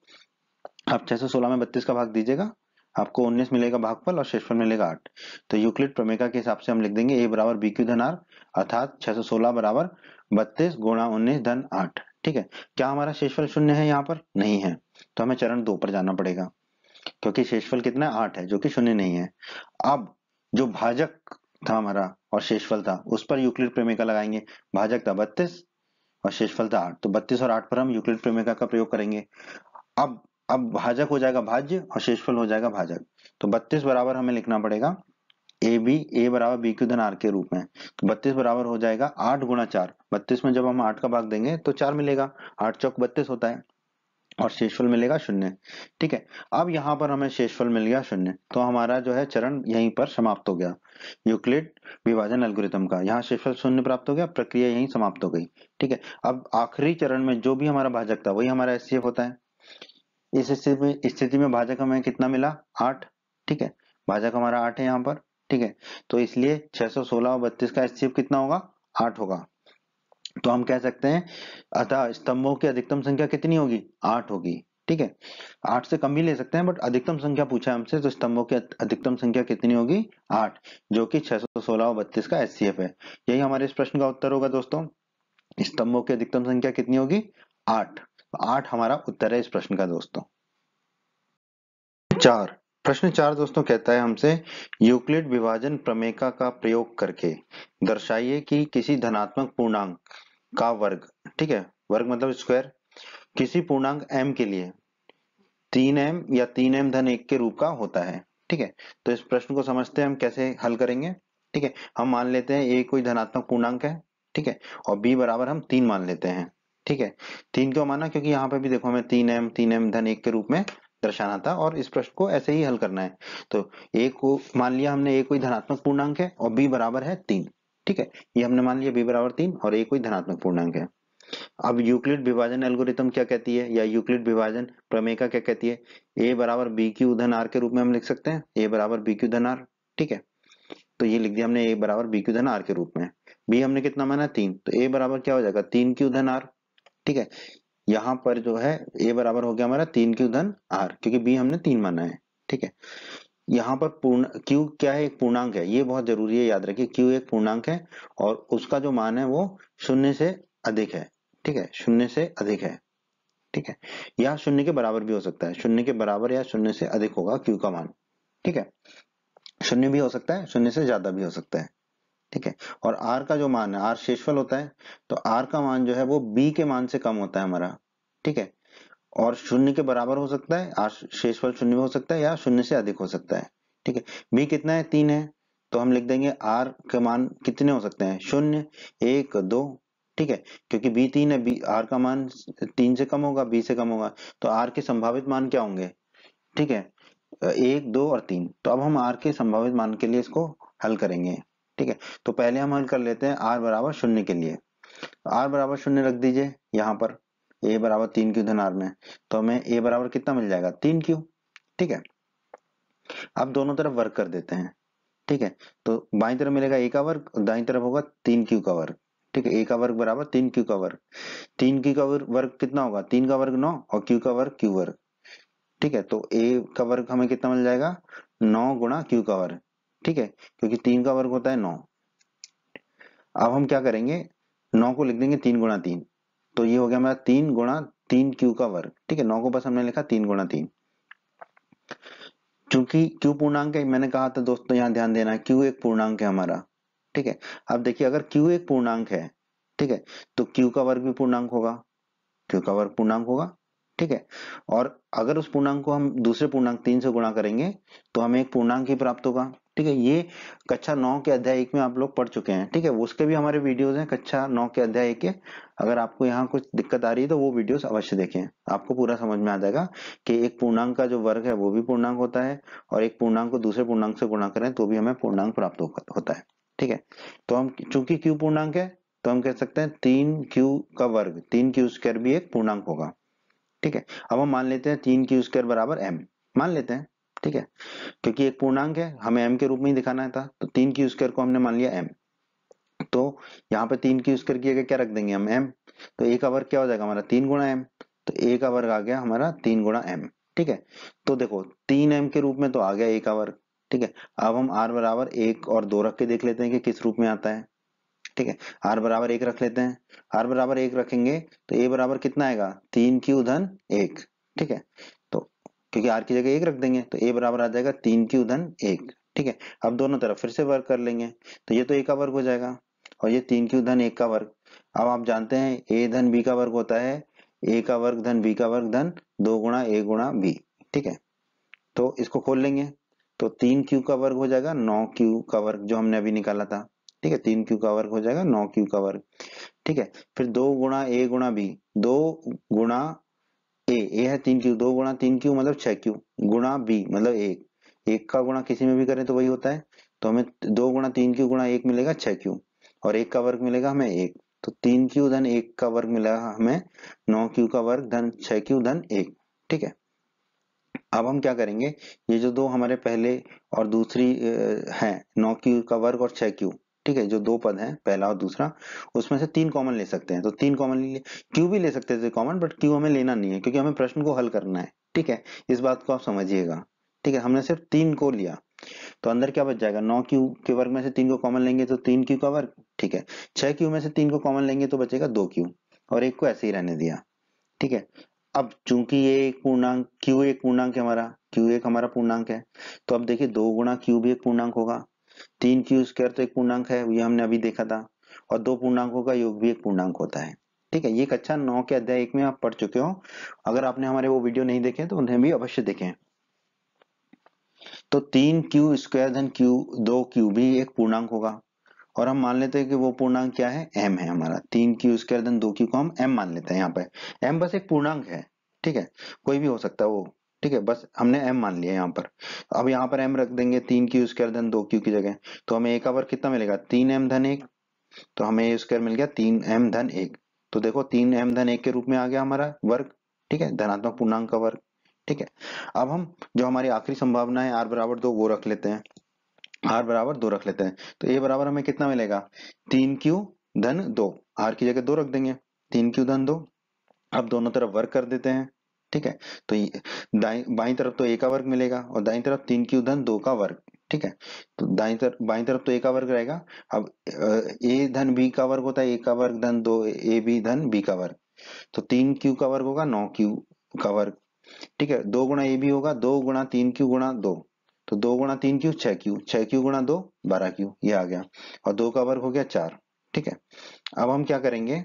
आप 616 में 32 का भाग दीजिएगा, आपको 19 मिलेगा भागफल और शेषफल मिलेगा 8। तो यूक्लिड प्रमेयका के हिसाब से हम लिख देंगे a बराबर बी क्यू धन आर, अर्थात 616 बराबर 32 गुणा 19 धन 8, ठीक है। क्या हमारा शेषफल शून्य है, यहाँ पर नहीं है, तो हमें चरण 2 पर जाना पड़ेगा, क्योंकि शेषफल कितना 8 है, जो कि शून्य नहीं है। अब जो भाजक था हमारा और शेषफल था, उस पर यूक्लिड प्रमेय का लगाएंगे। भाजक था 32 और शेषफल था 8, तो 32 और 8 पर हम यूक्लिड प्रमेय का प्रयोग करेंगे। अब भाजक हो जाएगा भाज्य और शेषफल हो जाएगा भाजक। तो 32 बराबर हमें लिखना पड़ेगा ए बराबर बी क्यू धन आर के रूप में। तो 32 बराबर हो जाएगा 8 गुणा 4। 32 में जब हम 8 का भाग देंगे तो 4 मिलेगा, 8 चौक 32 होता है, और शेषफल मिलेगा 0, ठीक है। अब यहाँ पर हमें शेषफल मिल गया 0, तो हमारा जो है चरण यहीं पर समाप्त हो गया यूक्लिड विभाजन एल्गोरिथम का। यहाँ शेषफल 0 प्राप्त हो गया, प्रक्रिया यहीं समाप्त हो गई, ठीक है। अब आखिरी चरण में जो भी हमारा भाजक था वही हमारा एचसीएफ होता है। इस स्थिति में भाजक हमें कितना मिला, 8, ठीक है। भाजक हमारा 8 है यहाँ पर, ठीक है। तो इसलिए 616 और 32 का एचसीएफ कितना होगा, 8 होगा। तो हम कह सकते हैं अतः स्तंभों की अधिकतम संख्या कितनी होगी, 8 होगी, ठीक है। 8 से कम भी ले सकते हैं, बट अधिकतम संख्या पूछा है हमसे, तो स्तंभों की अधिकतम संख्या कितनी होगी, 8, जो कि 616 और 32 का एचसीएफ है। यही हमारे इस प्रश्न का उत्तर होगा दोस्तों। स्तंभों की अधिकतम संख्या कितनी होगी, 8। 8 हमारा उत्तर है इस प्रश्न का दोस्तों। 4, प्रश्न 4 दोस्तों कहता है हमसे यूक्लिड विभाजन प्रमेय का प्रयोग करके दर्शाइए कि किसी धनात्मक पूर्णांक का वर्ग, ठीक है, वर्ग मतलब स्क्वायर, किसी पूर्णांक m के लिए 3m या 3m धन 1 के रूप का होता है। ठीक है, तो इस प्रश्न को समझते हैं हम कैसे हल करेंगे। ठीक है, हम मान लेते हैं a कोई धनात्मक पूर्णांक है, ठीक है, और b बराबर हम 3 मान लेते हैं। ठीक है, 3 क्यों माना, क्योंकि यहाँ पे भी देखो हमें 3m धन 1 के रूप में दर्शाना था और इस प्रश्न को ऐसे ही हल करना है। तो a को मान लिया हमने, a कोई धनात्मक पूर्णांक है और b बराबर है 3। ठीक है, ये हमने मान लिया b बराबर 3 और a कोई धनात्मक पूर्णांक है। अब यूक्लिड विभाजन एल्गोरिथम क्या कहती है, या यूक्लिड विभाजन प्रमेय क्या कहती है, a बराबर बी क्यू धन आर के रूप में हम लिख सकते हैं, a बराबर बी क्यू धन आर। ठीक है, तो ये लिख दिया हमने a बराबर बी क्यू धन आर के रूप में। b हमने कितना माना 3, तो a बराबर क्या हो जाएगा 3 क्यू धन आर। ठीक है, यहाँ पर जो है a बराबर हो गया हमारा 3 क्यू धन आर, क्योंकि b हमने 3 माना है। ठीक है, यहाँ पर पूर्ण q क्या है, एक पूर्णांक है, ये बहुत जरूरी है, याद रखिए q एक पूर्णांक है और उसका जो मान है वो शून्य से अधिक है। ठीक है, शून्य से अधिक है। ठीक है, या शून्य के बराबर भी हो सकता है, शून्य के बराबर या शून्य से अधिक होगा q का मान। ठीक है, शून्य भी हो सकता है, शून्य से ज्यादा भी हो सकता है। ठीक है, और r का जो मान है, r शेषफल होता है, तो r का मान जो है वो b के मान से कम होता है हमारा। ठीक है, और शून्य के बराबर हो सकता है, r शेषफल शून्य में हो सकता है या शून्य से अधिक हो सकता है। ठीक है, b कितना है 3 है, तो हम लिख देंगे r के मान कितने हो सकते हैं, 0 1 2। ठीक है, क्योंकि b 3 है, b r का मान 3 से कम होगा, b से कम होगा, तो r के संभावित मान क्या होंगे। ठीक है, 1 2 और 3। तो अब हम r के संभावित मान के लिए इसको हल करेंगे। ठीक है, तो पहले हम हल कर लेते हैं r बराबर 0 के लिए। r बराबर 0 रख दीजिए यहाँ पर, a बराबर 3 क्यू धन r में, तो हमें a बराबर कितना मिल जाएगा 3 क्यू। ठीक है, अब दोनों तरफ वर्ग कर देते हैं। ठीक है, तो बाईं तरफ मिलेगा a का वर्ग और दाईं तरफ होगा 3 क्यू का वर्ग। ठीक है, a का वर्ग बराबर 3 क्यू का वर्ग, 3 क्यू का वर्ग कितना होगा, 3 का वर्ग 9 और q का वर्ग q वर्ग। ठीक है, तो a का वर्ग हमें कितना मिल जाएगा 9 गुणा q का वर्ग। ठीक है, क्योंकि 3 का वर्ग होता है 9। अब हम क्या करेंगे, 9 को लिख देंगे 3 गुणा 3, तो ये हो गया हमारा 3 गुणा 3 क्यू का वर्ग। ठीक है, 9 को बस हमने लिखा 3 गुणा 3। चूंकि q पूर्णांक है, मैंने कहा था दोस्तों यहाँ ध्यान देना है, q एक पूर्णांक है हमारा। ठीक है, अब देखिए अगर q एक पूर्णांक है, ठीक है, तो q का वर्ग भी पूर्णांक होगा, q का वर्ग पूर्णांक होगा। ठीक है, और अगर उस पूर्णांक को हम दूसरे पूर्णांक 3 से गुणा करेंगे तो हमें एक पूर्णांक ही प्राप्त होगा। ठीक है, ये कक्षा 9 के अध्याय 1 में आप लोग पढ़ चुके हैं। ठीक है, उसके भी हमारे वीडियोस हैं कक्षा 9 के अध्याय 1 के। अगर आपको यहाँ कुछ दिक्कत आ रही है तो वो वीडियोस अवश्य देखें, आपको पूरा समझ में आ जाएगा कि एक पूर्णांक का जो वर्ग है वो भी पूर्णांक होता है, और एक पूर्णांक को दूसरे पूर्णांक से गुणा करें तो भी हमें पूर्णांक प्राप्त होता है। ठीक है, तो हम चूंकि q पूर्णांक है तो हम कह सकते हैं 3q का वर्ग, 3q स्क्वायर भी एक पूर्णांक होगा। ठीक है, अब हम मान लेते हैं 3q स्क्वायर बराबर m, मान लेते हैं। ठीक है, क्योंकि एक पूर्णांक है हमें m के रूप में ही दिखाना था, तो 3q स्क्वायर को हमने मान लिया m। तो यहाँ पे 3q स्क्वायर की जगह क्या रख देंगे हम m, तो a का वर्ग क्या हो जाएगा हमारा 3 गुणा m, तो a का वर्ग आ गया हमारा 3 गुणा m। ठीक है, तो देखो 3m के रूप में तो आ गया a का वर्ग। ठीक है, अब हम r बराबर 1 और 2 रख के देख लेते हैं कि किस रूप में आता है। ठीक है, r बराबर 1 रख लेते हैं, r बराबर 1 रखेंगे तो a बराबर कितना आएगा 3q धन 1। ठीक है, तो क्योंकि r की जगह 1 रख देंगे तो a बराबर आ जाएगा 3q धन 1। ठीक है, अब दोनों तरफ फिर से वर्ग कर लेंगे, तो ये तो a का वर्ग हो जाएगा और ये 3q धन 1 का वर्ग। अब आप जानते हैं a धन b का वर्ग होता है a का वर्ग धन b का वर्ग धन 2 गुणा a गुणा b। ठीक है, तो इसको खोल लेंगे, तो 3q का वर्ग हो जाएगा 9q का वर्ग जो हमने अभी निकाला था। ठीक है, 3q का वर्ग हो जाएगा 9q का वर्ग। ठीक है, फिर 2 गुणा a गुणा b, 2 गुणा a है 3q, 2 गुणा 3q मतलब 6q, गुणा b मतलब 1, 1 का गुणा किसी में भी करें तो वही होता है, तो हमें 2 गुणा 3q गुणा 1 मिलेगा 6q, और 1 का वर्ग मिलेगा हमें 1, तो 3q धन 1 का वर्ग मिलेगा हमें 9q का वर्ग धन 6q धन 1। ठीक है, अब हम क्या करेंगे, ये जो दो हमारे पहले और दूसरी है 9q का वर्ग और 6q, ठीक है, जो दो पद हैं पहला और दूसरा, उसमें से 3 कॉमन ले सकते हैं, तो 3 कॉमन ले, q भी ले सकते थे कॉमन, बट q हमें लेना नहीं है क्योंकि हमें प्रश्न को हल करना है। ठीक है, इस बात को आप समझिएगा। ठीक है, हमने सिर्फ 3 को लिया, तो अंदर क्या बच जाएगा 9q के वर्ग में से 3 को कॉमन लेंगे तो 3q का वर्ग। ठीक है, 6q में से 3 को कॉमन लेंगे तो बचेगा 2q, और एक को ऐसे ही रहने दिया। ठीक है, अब चूंकि ये एक पूर्णांक क्यू एक पूर्णांक है, हमारा क्यू एक हमारा पूर्णांक है, तो अब देखिए 2 गुणा क्यू भी एक पूर्णांक होगा, 3 क्यू स्क्वायर तो एक पूर्णांक है, ये हमने अभी देखा था, और 2 पूर्णांकों का योग भी एक पूर्णांक होता है। ठीक है, ये कक्षा 9 के अध्याय 1 में आप पढ़ चुके हो। अगर आपने हमारे वो वीडियो नहीं देखे तो उन्हें भी अवश्य देखें। तो 3 क्यू स्क्वायर धन क्यू 2 क्यू भी एक पूर्णांक होगा, और हम मान लेते हैं कि वो पूर्णांक क्या है, m है हमारा। 3 क्यू स्क्वायर धन 2 क्यू को हम m मान लेते हैं। यहाँ पे m बस एक पूर्णांक है, ठीक है, कोई भी हो सकता है वो, ठीक है, बस हमने m मान लिया यहाँ पर। अब यहाँ पर m रख देंगे 3 क्यू स्क्वायर धन 2 क्यू की जगह, तो हमें a का वर्ग कितना मिलेगा, 3m धन 1, तो हमें a स्क्वायर मिल गया 3m धन 1। तो देखो 3m धन 1 के रूप में आ गया हमारा वर्ग, ठीक है, धनात्मक पूर्णांक का वर्ग। ठीक है, अब हम जो हमारी आखिरी संभावना है r बराबर 2 वो रख लेते हैं, r बराबर 2 रख लेते हैं। तो a बराबर हमें कितना मिलेगा, 3q धन 2, r की जगह 2 रख देंगे, 3q धन 2। अब दोनों तरफ वर्ग कर देते हैं, ठीक है, तो बाई तरफ तो a का वर्ग मिलेगा और दाईं तरफ 3q धन 2 का वर्ग। ठीक है, तो बाई तरफ तो a का वर्ग रहेगा। अब a धन b का वर्ग होता है a का वर्ग धन 2 a b धन b का वर्ग, तो 3q का वर्ग होगा 9q का वर्ग। ठीक है, 2 गुणा ए भी होगा, 2 गुणा 3q गुणा 2, तो 2 गुणा 3q 6q, 6q गुणा 2 12q, ये आ गया, और 2 का वर्ग हो गया 4। ठीक है, अब हम क्या करेंगे,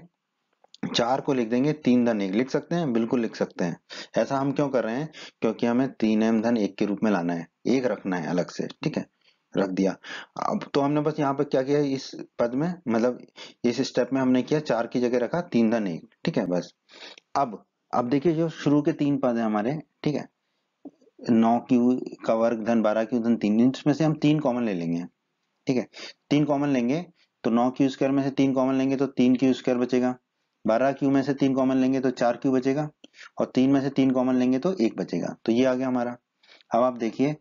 4 को लिख देंगे 3 धन 1, लिख सकते हैं, बिल्कुल लिख सकते हैं। ऐसा हम क्यों कर रहे हैं, क्योंकि हमें 3m धन 1 के रूप में लाना है, एक रखना है अलग से। ठीक है, रख दिया। अब तो हमने बस यहाँ पे क्या किया, इस पद में मतलब इस स्टेप में हमने किया 4 की जगह रखा 3 धन 1। ठीक है, बस। अब देखिए जो शुरू के 3 पद है हमारे, ठीक है, 9q का वर्ग धन 12q धन 3, इसमें से हम 3 कॉमन ले लेंगे। ठीक है, 3 कॉमन लेंगे तो 9q स्क्वायर में से 3 कॉमन लेंगे तो 3q स्क्वायर बचेगा, 12q में से 3 कॉमन लेंगे तो 4q बचेगा, और 3 में से 3 कॉमन लेंगे तो 1 बचेगा। तो ये आ गया हमारा। अब आप देखिए,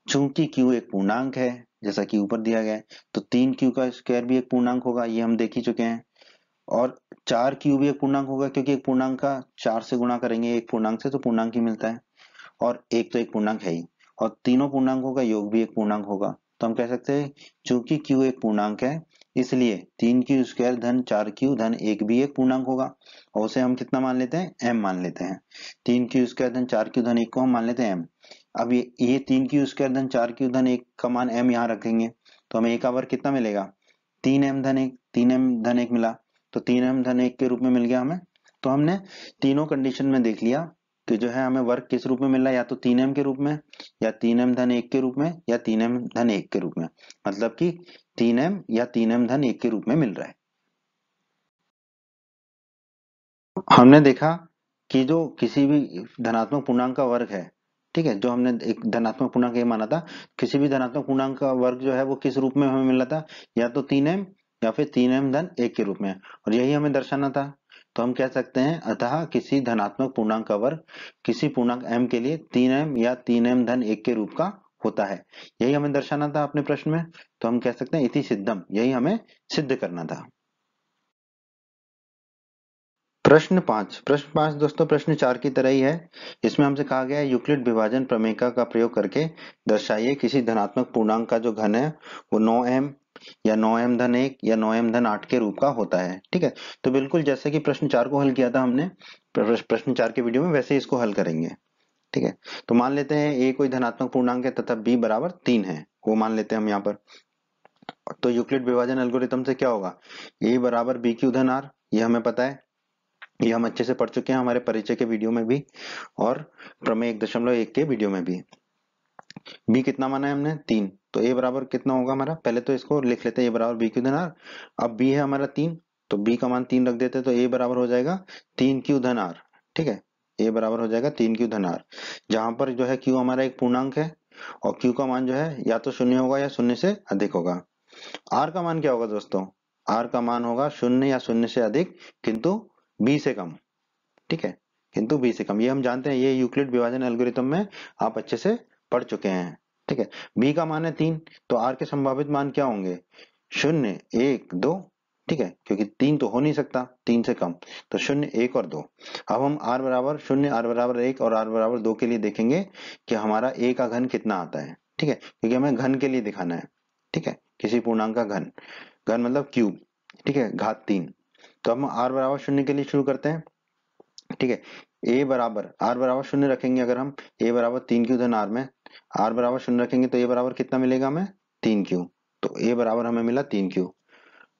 चूंकि q एक पूर्णांक है जैसा कि ऊपर दिया गया है, तो 3q का स्क्वायर भी एक पूर्णांक होगा, ये हम देख ही चुके हैं, और 4q भी एक पूर्णांक होगा, क्योंकि एक पूर्णांक का 4 से गुणा करेंगे एक पूर्णांक से तो पूर्णांक ही मिलता है, और एक तो एक पूर्णांक है ही, और तीनों पूर्णांकों का योग भी एक पूर्णांक होगा। तो हम कह सकते हैं चूंकि q एक पूर्णांक है, इसलिए 3q स्क्वायर धन 4q धन 1 भी एक पूर्णांक होगा, और उसे हम कितना मान लेते हैं, m मान लेते हैं। 3q स्क्वायर धन 4q धन 1 को हम मान लेते हैं m। अब ये 3q स्क्वायर धन 4q धन 1 का मान m यहाँ रखेंगे, तो हमें a का वर्ग कितना मिलेगा, 3m धन 1, 3m धन 1 मिला, तो 3m धन 1 के रूप में मिल गया हमें। तो हमने तीनों कंडीशन में देख लिया कि जो है हमें वर्ग किस रूप में मिल रहा है, या तो 3m के रूप में, या 3m धन 1 के रूप में, या 3m धन 1 के रूप में, मतलब कि 3m या 3m धन 1 के रूप में मिल रहा है। हमने देखा कि जो किसी भी धनात्मक पूर्णांक का वर्ग है, ठीक है, जो हमने एक धनात्मक पूर्णांक ये माना था, किसी भी धनात्मक पूर्णांक का वर्ग जो है वो किस रूप में हमें मिल रहा था, या तो 3m या फिर 3m धन 1 के रूप में, और यही हमें दर्शाना था। तो हम कह सकते हैं अतः किसी धनात्मक पूर्णांक का वर्ग किसी पूर्णांक m के लिए 3m या 3m धन 1 के रूप का होता है, यही हमें दर्शाना था अपने प्रश्न में। तो हम कह सकते हैं इति सिद्धम, यही हमें सिद्ध करना था। प्रश्न 5 दोस्तों प्रश्न 4 की तरह ही है। इसमें हमसे कहा गया है यूक्लिड विभाजन प्रमेय का प्रयोग करके दर्शाइए किसी धनात्मक पूर्णांक का जो घन है वो 9m या 9m धन 1 या 9m धन 8 के रूप का होता है। ठीक है, तो बिल्कुल जैसे कि प्रश्न 4 को हल किया था हमने प्रश्न 4 के वीडियो में, वैसे ही इसको हल करेंगे। ठीक है, तो मान लेते हैं a कोई धनात्मक पूर्णांक है तथा b बराबर 3 है, वो मान लेते हैं हम यहाँ पर। तो यूक्लिड विभाजन एल्गोरिथम से क्या होगा, a बराबर b क्यू धन r, ये हमें पता है, ये हम अच्छे से पढ़ चुके हैं हमारे परिचय के वीडियो में भी और प्रमेय 1.1 के वीडियो में भी। b कितना माना है हमने, 3, तो a बराबर कितना होगा हमारा, पहले तो इसको लिख लेते हैं a बराबर b क्यू धन r। अब b है हमारा 3, तो b का मान 3 रख देते हैं, तो a बराबर हो जाएगा 3q धन r। ठीक है, a बराबर हो जाएगा 3q धन r, जहां पर जो है q हमारा एक पूर्णांक है और q का मान जो है या तो शून्य होगा या शून्य से अधिक होगा। r का मान क्या होगा दोस्तों, r का मान होगा शून्य या शून्य से अधिक किंतु b से कम। ठीक है, किंतु b से कम, ये हम जानते हैं, ये यूक्लिड विभाजन एल्गोरिथम में आप अच्छे से पढ़ चुके हैं। ठीक है, b का मान है 3, तो r के संभावित मान क्या होंगे, 0 1 2। ठीक है, क्योंकि 3 तो हो नहीं सकता 3 से कम, तो 0 1 और 2। अब हम r बराबर 0 r बराबर 1 और r बराबर 2 के लिए देखेंगे कि हमारा a का घन कितना आता है। ठीक है, क्योंकि हमें घन के लिए दिखाना है। ठीक है, किसी पूर्णांक का घन, घन मतलब क्यूब। ठीक है, घात 3। तो हम r बराबर 0 के लिए शुरू करते हैं। ठीक है, ए बराबर आर बराबर शून्य रखेंगे, अगर हम ए बराबर 3 क्यू धन आर में आर बराबर शून्य रखेंगे तो ए बराबर कितना मिलेगा हमें 3 क्यू। तो ए बराबर हमें मिला 3 क्यू।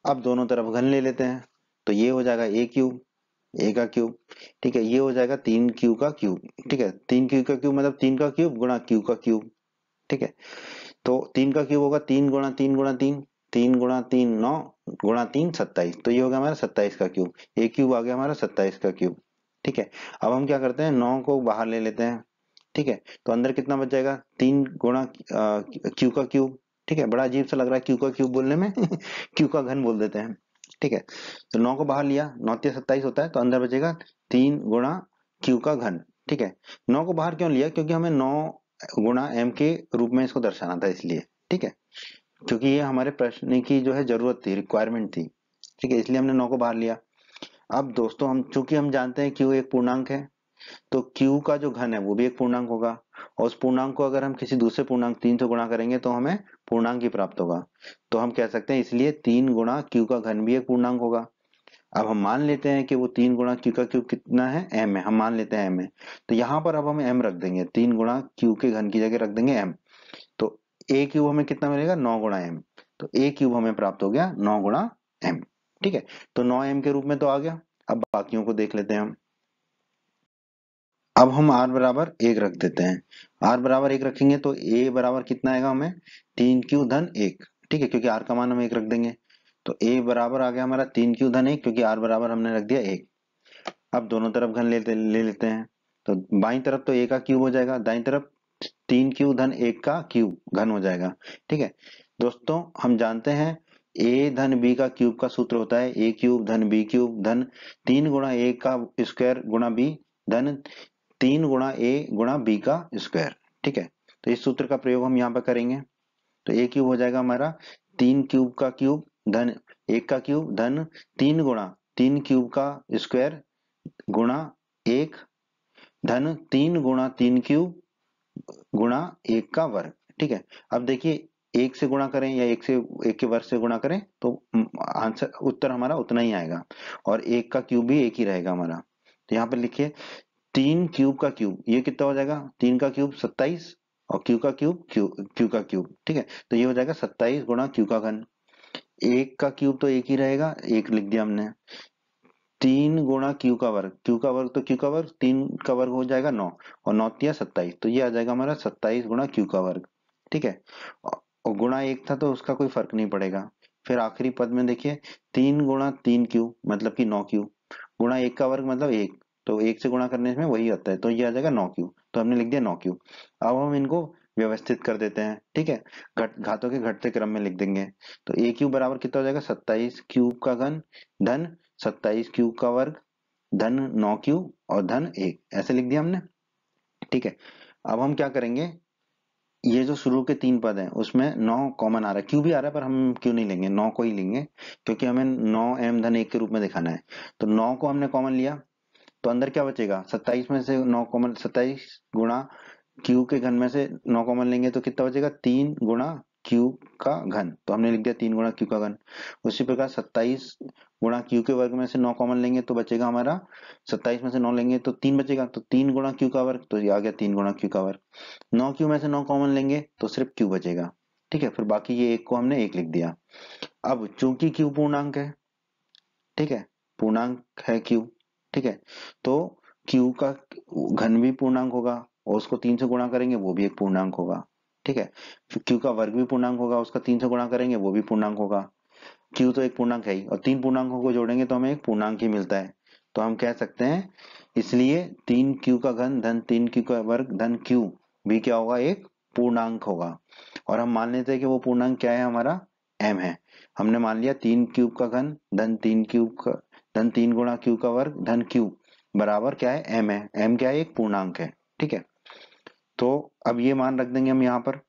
अब दोनों तरफ घन ले लेते हैं, तो ये हो जाएगा ए क्यूब, ए का क्यूब, ठीक है, ये हो जाएगा 3 क्यू का क्यूब, ठीक है, 3 क्यू का क्यूब मतलब 3 का क्यूब गुणा क्यू का क्यूब, ठीक है। तो 3 का क्यूब होगा 3 गुणा 3 गुणा 3, 3 गुणा 3 9 गुणा 3 27, तो ये होगा हमारा 27 का क्यूब, ए क्यूब आ गया हमारा 27 का क्यूब, ठीक है। अब हम क्या करते हैं 9 को बाहर ले लेते हैं, ठीक है, तो अंदर कितना बच जाएगा 3 गुणा क्यू का क्यूब, ठीक है, बड़ा अजीब सा लग रहा है क्यू का क्यूब बोलने में क्यू का घन बोल देते हैं, ठीक है। तो 9 को बाहर लिया, 9 × 27 होता है, तो अंदर बचेगा 3 गुणा क्यू का घन, ठीक है। 9 को बाहर क्यों लिया, क्योंकि हमें 9 गुणा m के रूप में इसको दर्शाना था इसलिए, ठीक है, क्योंकि ये हमारे प्रश्न की जो है जरूरत थी, रिक्वायरमेंट थी, ठीक है, इसलिए हमने 9 को बाहर लिया। अब दोस्तों हम चूंकि हम जानते हैं क्यू एक पूर्णांक है, तो q का जो घन है वो भी एक पूर्णांक होगा, और उस पूर्णांक को अगर हम किसी दूसरे पूर्णांक 3 से गुणा करेंगे तो हमें पूर्णांक ही प्राप्त होगा। तो हम कह सकते हैं इसलिए 3 गुणा क्यू का घन भी एक पूर्णांक होगा। अब हम मान लेते हैं कि वो 3 गुणा क्यू का क्यूब कितना है m है, हम मान लेते हैं m है, तो यहाँ पर अब हम m रख देंगे, 3 गुणा क्यू के घन की जगह रख देंगे m। तो a क्यूब हमें कितना मिलेगा 9 गुणा m, तो a क्यूब हमें प्राप्त हो गया 9 गुणा m, ठीक है। तो 9m के रूप में तो आ गया। अब बाकियों को देख लेते हैं हम। अब हम r बराबर 1 रख देते हैं, r बराबर 1 रखेंगे तो a बराबर कितना आएगा हमें 3q धन 1, ठीक है, क्योंकि r का मान हम 1 रख देंगे, तो a बराबर आ गया हमारा 3q धन 1, क्योंकि r बराबर हमने रख दिया 1। अब दोनों तरफ घन ले लेते हैं, तो बाईं तरफ तो a का क्यूब हो जाएगा, दाईं तरफ 3q धन 1 का क्यूब घन हो जाएगा, ठीक है। दोस्तों हम जानते हैं a धन b का क्यूब का सूत्र होता है a क्यूब धन b क्यूब धन 3 गुणा a का स्क्वायर गुणा b धन 3 गुणा a गुणा b का स्क्वायर, ठीक है। तो इस सूत्र का प्रयोग हम यहाँ पर करेंगे, तो a क्यूब हो जाएगा हमारा 3 क्यूब का क्यूब धन 1 का क्यूब धन 3 गुणा 3 क्यूब का स्क्वायर गुणा 1 धन 3 गुणा 3 क्यूब गुणा 1 का वर्ग, ठीक है। अब देखिए 1 से गुणा करें या 1 के वर्ग से गुणा करें तो आंसर उत्तर हमारा उतना ही आएगा, और 1 का क्यूब भी 1 ही रहेगा हमारा। तो यहाँ पर लिखिए 3 क्यूब का क्यूब, ये कितना हो जाएगा 3 का क्यूब 27, और क्यू का क्यूब क्यू का क्यूब, ठीक है, तो ये हो जाएगा 27 गुणा क्यू का घन। 1 का क्यूब तो 1 ही रहेगा, 1 लिख दिया हमने, 3 गुणा क्यू का वर्ग 3 का वर्ग हो जाएगा 9, और 9 × 3 = 27, तो ये आ जाएगा हमारा 27 गुणा क्यू का वर्ग, ठीक है। और गुणा 1 था तो उसका कोई फर्क नहीं पड़ेगा। फिर आखिरी पद में देखिए 3 गुणा 3 क्यू मतलब कि 9 क्यू गुणा 1 का वर्ग मतलब 1, तो 1 से गुणा करने में वही आता है, तो ये आ जाएगा 9 क्यू, तो हमने लिख दिया 9 क्यू। अब हम इनको व्यवस्थित कर देते हैं, ठीक है, घातों के घटते क्रम में लिख देंगे। तो ए क्यूब बराबर कितना हो जाएगा 27 क्यूब का घन धन 27 क्यूब का वर्ग धन 9 क्यूब और धन 1, ऐसे लिख दिया हमने, ठीक है। अब हम क्या करेंगे, ये जो शुरू के 3 पद हैं उसमें 9 कॉमन आ रहा है, क्यू भी आ रहा है पर हम क्यू नहीं लेंगे, 9 को ही लेंगे, क्योंकि हमें 9m धन 1 के रूप में दिखाना है। तो 9 को हमने कॉमन लिया, तो अंदर क्या बचेगा 27 में से 9 कॉमन, 27 गुणा क्यू के घन में से 9 कॉमन लेंगे तो कितना बचेगा 3 गुणा क्यू का घन, तो हमने लिख दिया 3 गुणा क्यू का घन। उसी प्रकार 27 गुणा क्यू के वर्ग में से 9 कॉमन लेंगे तो बचेगा हमारा, 27 में से 9 लेंगे तो 3 बचेगा, तो 3 गुणा क्यू का वर्ग, तो ये आ गया 3 गुणा क्यू का वर्ग। 9 क्यू में से 9 कॉमन लेंगे तो सिर्फ क्यू बचेगा, ठीक है, फिर बाकी ये एक को हमने 1 लिख दिया। अब चूंकि क्यू पूर्णांक है, ठीक है, पूर्णांक है क्यू, ठीक है, तो क्यू का घन भी पूर्णांक होगा, और उसको 3 से गुणा करेंगे वो भी एक पूर्णांक होगा, ठीक है। फिर क्यू का वर्ग भी पूर्णांक होगा, उसका 3 से गुणा करेंगे वो भी पूर्णांक होगा। क्यू तो एक पूर्णांक है ही, और 3 पूर्णांकों को जोड़ेंगे तो हमें एक पूर्णांक ही मिलता है, तो हम कह सकते हैं इसलिए 3 क्यू का घन धन 3 क्यू का वर्ग धन क्यू भी क्या होगा एक पूर्णांक होगा। और हम मान लेते हैं कि वो पूर्णांक क्या है हमारा m है। हमने मान लिया 3 क्यूब का घन धन 3 क्यूब का धन 3 गुणा क्यू का वर्ग धन क्यू बराबर क्या है m है, m क्या है एक पूर्णांक है, ठीक है। तो अब ये मान रख देंगे हम यहाँ पर,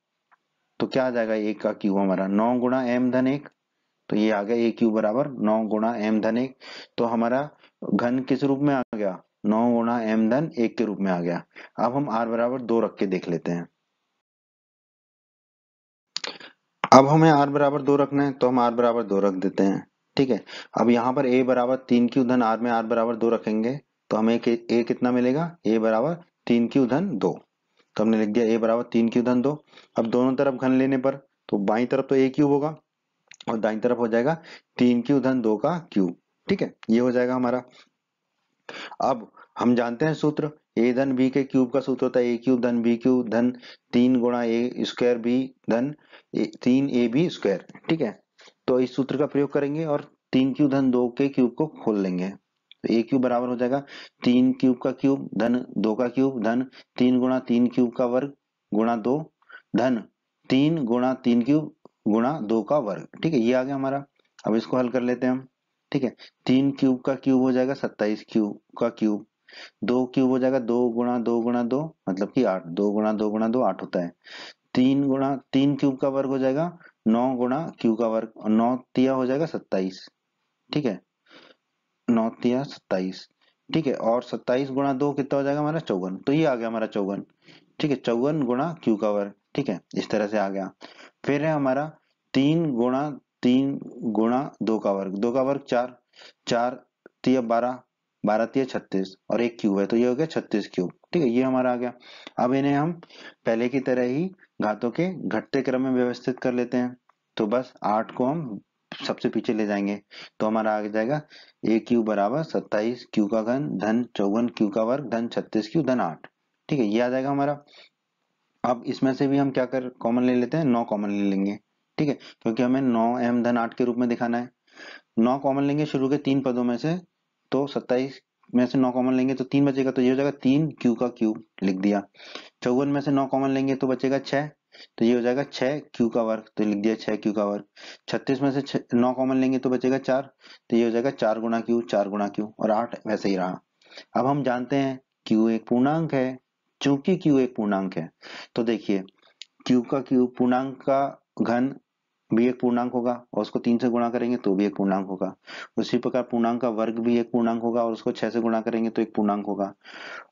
तो क्या आ जाएगा 1 का क्यूब हमारा 9 गुणा m धन 1, तो ये आ गया ए क्यूब बराबर 9 गुणा m धन 1। तो हमारा घन किस रूप में आ गया 9 गुणा m धन 1 के रूप में आ गया। अब हम r बराबर 2 रख के देख लेते हैं। अब हमें r बराबर 2 रखना है, तो हम r बराबर 2 रख देते हैं, ठीक है। अब यहाँ पर a बराबर 3 क्यू धन r में r बराबर 2 रखेंगे, तो हमें ए कितना मिलेगा, ए बराबर 3q/2। तो हमने लिख दिया ए बराबर 3q/2। अब दोनों तरफ घन लेने पर तो बाईं तरफ तो a क्यूब होगा और दाईं तरफ हो जाएगा 3q/2 का क्यूब। ठीक है, ये हो जाएगा हमारा। अब हम जानते हैं सूत्र, a धन b के क्यूब का सूत्र होता है a³ + b³ + 3 × a² b धन 3ab²। ठीक है, तो इस सूत्र का प्रयोग करेंगे और 3q/2 के क्यूब को खोल लेंगे। तो a क्यूब बराबर हो जाएगा 3 क्यूब का क्यूब धन 2 का क्यूब धन 3 × 3 क्यूब का वर्ग गुणा 2 धन 3 × 3 क्यूब गुणा 2 का वर्ग। ठीक है, ये आ गया हमारा। अब इसको हल कर लेते हैं हम। ठीक है, 3 क्यूब का क्यूब हो जाएगा 27 क्यूब का क्यूब, 2 क्यूब हो जाएगा 2 × 2 × 2 मतलब कि 8, 2 × 2 × 2 8 होता है। 3 × 3 क्यूब का वर्ग हो जाएगा 9 × क्यूब का वर्ग और 9 तिया हो जाएगा 27। ठीक है, 9 तिया 27। ठीक है, और 27 × 2 कितना हो जाएगा हमारा 54। तो ये आ गया हमारा 54। ठीक है, 54 × क्यू का वर्ग। ठीक है, इस तरह से आ गया। फिर है हमारा 3 × 3 × 2 का वर्ग, 2 का वर्ग 4, 4 तिया 12, 12 तिया 36 और एक क्यूब है तो ये हो गया 36 क्यूब। ठीक है, ये हमारा आ गया। अब इन्हें हम पहले की तरह ही घातों के घटते क्रम में व्यवस्थित कर लेते हैं। तो बस 8 को हम सबसे पीछे ले जाएंगे तो हमारा आ जाएगा a³ बराबर 27 क्यू का घन धन 54 क्यू का वर्ग धन 36 क्यू धन 8। ठीक है, ये आ जाएगा हमारा। अब इसमें से भी हम क्या कर कॉमन ले लेते हैं, 9 कॉमन ले लेंगे। ठीक है, क्योंकि हमें 9m धन 8 के रूप में दिखाना है। 9 कॉमन लेंगे शुरू के 3 पदों में से, तो 27 में से 9 कॉमन लेंगे तो 3 बचेगा, तो ये हो जाएगा 3 क्यू का क्यूब लिख दिया। 54 में से 9 कॉमन लेंगे तो बचेगा 6, तो ये हो जाएगा 6 क्यू का वर्ग, तो लिख दिया 6 क्यू का वर्ग। 36 में से 9 कॉमन लेंगे तो बचेगा 4, तो ये हो जाएगा 4 × क्यू, 4 × क्यू और 8 वैसे ही रहा। अब हम जानते हैं क्यू एक पूर्णांक है। चूंकि क्यू एक पूर्णांक है तो देखिए क्यू का क्यूब पूर्णांक का घन भी एक पूर्णांक होगा और उसको 3 से गुणा करेंगे तो भी एक पूर्णांक होगा। उसी प्रकार पूर्णांक का वर्ग भी एक पूर्णांक होगा और उसको 6 से गुणा करेंगे तो एक पूर्णांक होगा।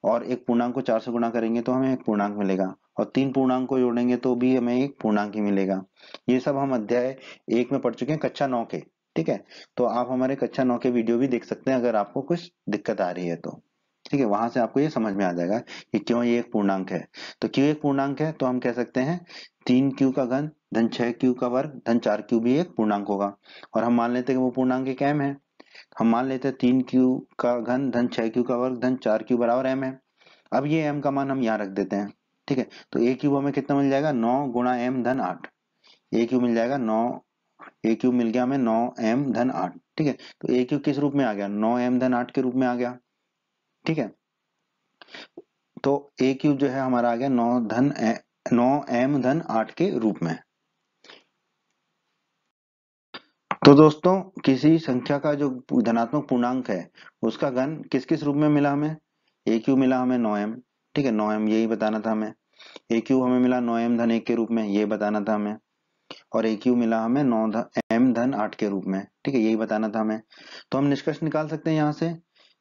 और एक पूर्णांक को 4 से गुणा करेंगे तो हमें एक पूर्णांक मिलेगा और 3 पूर्णांक को जोड़ेंगे तो भी हमें एक पूर्णांक ही मिलेगा। ये सब हम अध्याय 1 में पढ़ चुके हैं, कक्षा 9 के। ठीक है, तो आप हमारे कक्षा 9 के वीडियो भी देख सकते हैं अगर आपको कुछ दिक्कत आ रही है तो। ठीक है, वहां से आपको ये समझ में आ जाएगा कि क्यों ये एक पूर्णांक है। तो क्यों एक पूर्णांक है तो हम कह सकते हैं 3 क्यू का घन धन 6 क्यू का वर्ग धन 4 क्यू भी एक पूर्णांक होगा। और हम मान लेते हैं कि वो पूर्णांक एक m है। हम मान लेते हैं 3 क्यू का घन धन 6 क्यू का वर्ग धन 4 क्यू बराबर m है। अब ये m का मान हम यहाँ रख देते हैं। ठीक है, तो a क्यूब हमें कितना मिल जाएगा 9 × m धन 8। a क्यूब मिल जाएगा 9, a क्यूब मिल गया हमें 9m धन 8। ठीक है, तो a क्यूब किस रूप में आ गया, 9m धन 8 के रूप में आ गया। ठीक है, तो a क्यूब जो है हमारा आ गया 9m धन 8 के रूप में। तो दोस्तों किसी संख्या का जो धनात्मक पूर्णांक है उसका घन किस किस रूप में मिला हमें, a क्यूब मिला हमें 9m। ठीक है, 9m यही बताना था हमें। a क्यूब हमें मिला 9m धन 1 के रूप में, ये बताना था हमें। और a क्यूब मिला हमें 9m धन 8 के रूप में। ठीक है, यही बताना था हमें। तो हम निष्कर्ष निकाल सकते हैं यहाँ से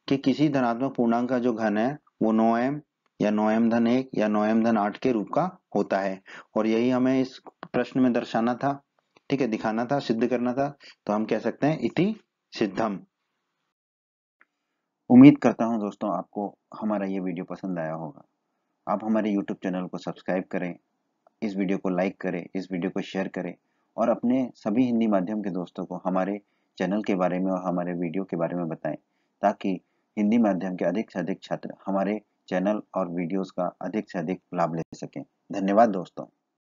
कि किसी धनात्मक पूर्णांक का जो घन है वो 9m या 9m धन 1 या 9m धन 8 के रूप का होता है। और यही हमें इस प्रश्न में दर्शाना था। ठीक है, दिखाना था, सिद्ध करना था। तो हम कह सकते हैं इति सिद्धम। उम्मीद करता हूं दोस्तों आपको हमारा ये वीडियो पसंद आया होगा। आप हमारे YouTube चैनल को सब्सक्राइब करें, इस वीडियो को लाइक करें, इस वीडियो को शेयर करें और अपने सभी हिंदी माध्यम के दोस्तों को हमारे चैनल के बारे में और हमारे वीडियो के बारे में बताएं, ताकि हिंदी माध्यम के अधिक से अधिक छात्र हमारे चैनल और वीडियोस का अधिक से अधिक लाभ ले सकें। धन्यवाद दोस्तों।